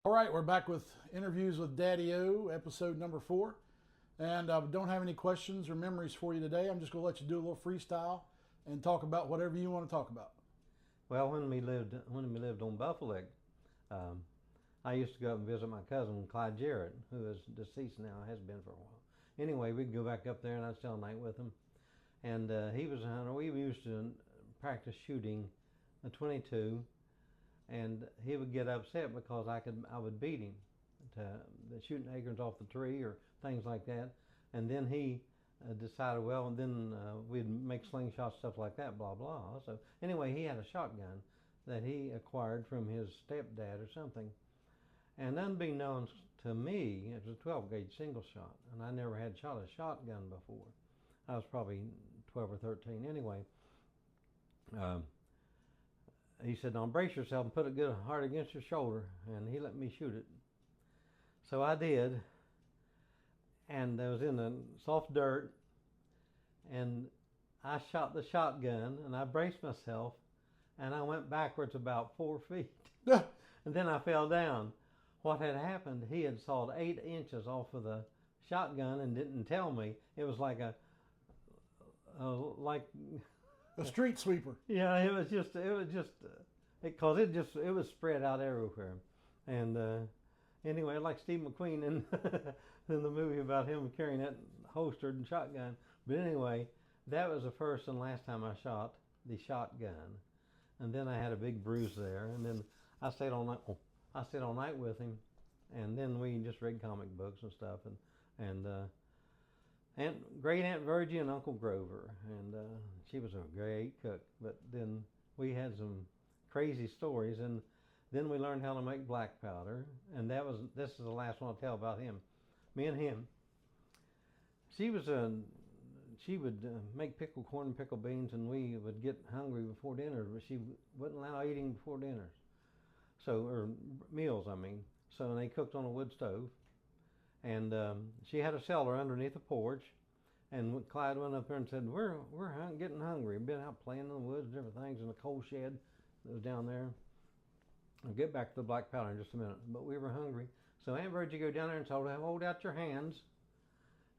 All right, we're back with interviews with Daddio, episode number 4. And don't have any questions or memories for you today. I'm just going to let you do a little freestyle and talk about whatever you want to talk about. Well, when we lived on Buffalo, um, I used to go up and visit my cousin Clyde Jarrett, who is deceased now, has been for a while. Anyway, we'd go back up there and I'd stay all night with him. And he was a hunter. We used to practice shooting a 22, and he would get upset because I would beat him to shooting acorns off the tree or things like that. And then he decided, well, and then we'd make slingshots, stuff like that, blah blah. So anyway, he had a shotgun that he acquired from his stepdad or something. And unbeknownst to me, it was a 12 gauge single shot, and I never had shot a shotgun before. I was probably 12 or 13 anyway. Um, he said, "Now brace yourself and put it good hard against your shoulder," and he let me shoot it. So I did, and I was in the soft dirt, and I shot the shotgun, and I braced myself, and I went backwards about 4 feet, and then I fell down. What had happened, he had sawed 8 inches off of the shotgun and didn't tell me. It was like like A street sweeper. yeah, it was just because it was spread out everywhere. And anyway, like Steve McQueen in in the movie about him carrying that holstered shotgun. But anyway, that was the first and last time I shot the shotgun. And then I had a big bruise there, and then I stayed all night. I stayed all night with him, and then we just read comic books and stuff, and great Aunt Virgie and Uncle Grover, and she was a great cook. But then we had some crazy stories, and then we learned how to make black powder, and this is the last one I'll tell about him. Me and him. She was she would make pickled corn and pickled beans, and we would get hungry before dinner, but she wouldn't allow eating before dinners. So, or meals, I mean. So they cooked on a wood stove, and she had a cellar underneath the porch. And Clyde went up there and said, "We're getting hungry. We've been out playing in the woods, different things, in the coal shed that was down there. I'll get back to the black powder in just a minute." But we were hungry, so Aunt Virgie go down there and told her, "Hold out your hands."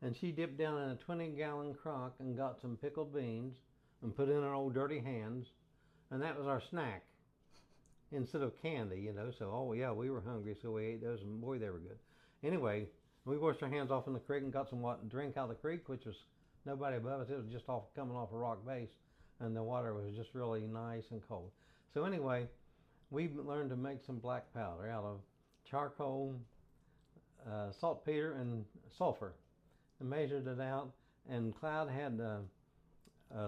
And she dipped down in a 20-gallon crock and got some pickled beans and put in her old dirty hands, and that was our snack instead of candy, you know. So, oh yeah, we were hungry, so we ate those, and boy, they were good. Anyway, we washed our hands off in the creek and got some drink out of the creek, which was nobody above us. It was just coming off a rock base, and the water was just really nice and cold. So anyway, we learned to make some black powder out of charcoal, saltpeter, and sulfur, and measured it out. And Cloud had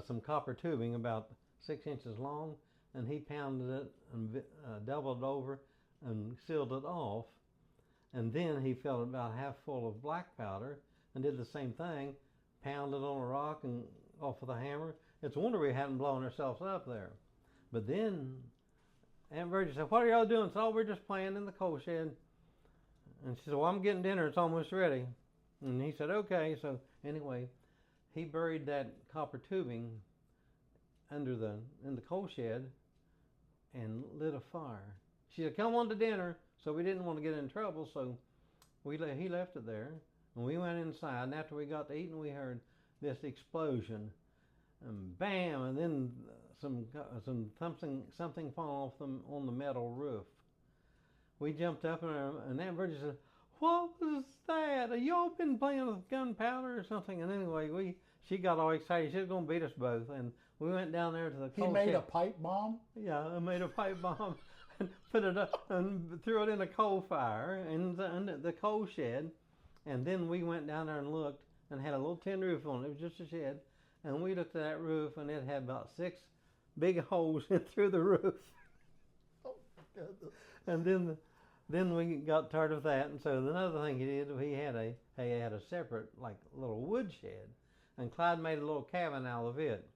some copper tubing about 6 inches long, and he pounded it and doubled it over and sealed it off. And then he filled it about half full of black powder and did the same thing, pounded on a rock and off with a hammer. It's a wonder we hadn't blown ourselves up there. But then Aunt Virgie said, "What are y'all doing?" I said, "Oh, we're just playing in the coal shed." And she said, "Well, I'm getting dinner. It's almost ready." And he said, "Okay." So anyway, he buried that copper tubing in the coal shed and lit a fire. She said, "Come on to dinner." So we didn't want to get in trouble, so he left it there, and we went inside. And after we got to eating, we heard this explosion, and bam, and then something fall off on the metal roof. We jumped up, and Aunt Virgie said, "What was that? Have y'all been playing with gunpowder or something?" And anyway, she got all excited. She was going to beat us both, and we went down there to the coal He made shed. a pipe bomb? Yeah, I made a pipe bomb and put it up and threw it in a coal fire in the coal shed. And then we went down there and looked, and had a little tin roof on it. It was just a shed. And we looked at that roof, and it had about 6 big holes in through the roof. Oh, goodness. And then we got tired of that. And so another thing he did, he had a separate like little wood shed, and Clyde made a little cabin out of it.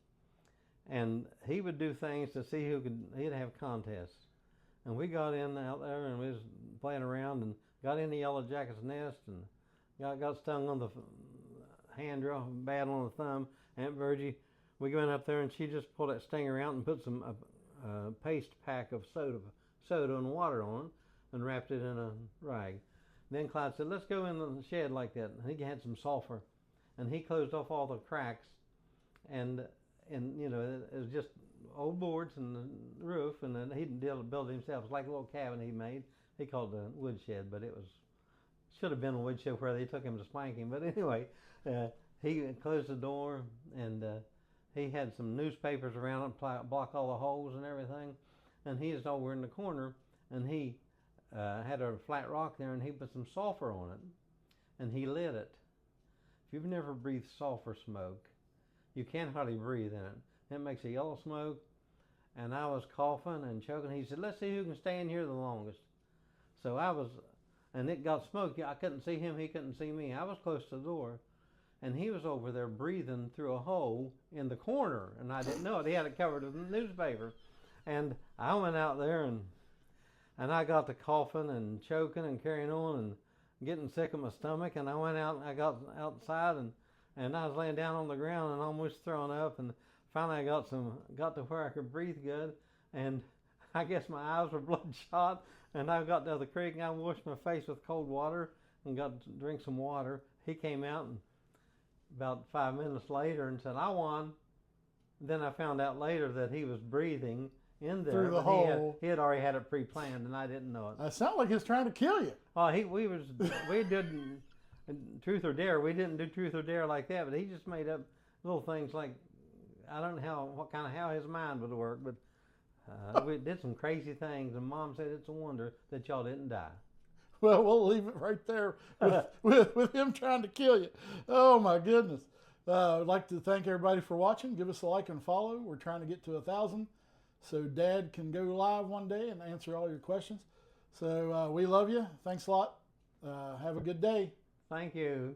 And he would do things to see he'd have contests. And we got in out there and we was playing around and got in the yellow jacket's nest and got stung on the hand real bad on the thumb. Aunt Virgie, we went up there and she just pulled that stinger out and put some paste pack of soda and water on it. and wrapped it in a rag. Then Clyde said, let's go in the shed like that. And he had some sulfur, and he closed off all the cracks, and you know, it was just old boards and the roof, and then he didn't build it himself. It was like a little cabin he made. He called it a woodshed, but it was should have been a woodshed where they took him to spank him. But anyway, he closed the door, and he had some newspapers around it, block all the holes and everything. And he was over in the corner, and he had a flat rock there, and he put some sulfur on it, and he lit it. If you've never breathed sulfur smoke, you can't hardly breathe in it. It makes a yellow smoke, and I was coughing and choking. He said, let's see who can stay in here the longest. So I was, and it got smoky. I couldn't see him, he couldn't see me. I was close to the door, and he was over there breathing through a hole in the corner, and I didn't know it. He had it covered with a newspaper. And I went out there, and I got to coughing and choking and carrying on and getting sick of my stomach. And I went out and I got outside, and I was laying down on the ground and almost throwing up. And finally I got to where I could breathe good. And I guess my eyes were bloodshot. And I got to the creek and I washed my face with cold water and got to drink some water. He came out and about 5 minutes later and said, I won. Then I found out later that he was breathing in there through the hole. He had already had it pre-planned, and I didn't know it. It sounded like he was trying to kill you. Oh, we did Truth or Dare. We didn't do Truth or Dare like that, but he just made up little things like, I don't know how his mind would work, but we did some crazy things, and Mom said it's a wonder that y'all didn't die. Well, we'll leave it right there with him trying to kill you. Oh my goodness. I'd like to thank everybody for watching. Give us a like and follow. We're trying to get to 1,000. So Dad can go live one day and answer all your questions. So we love you. Thanks a lot. Have a good day. Thank you.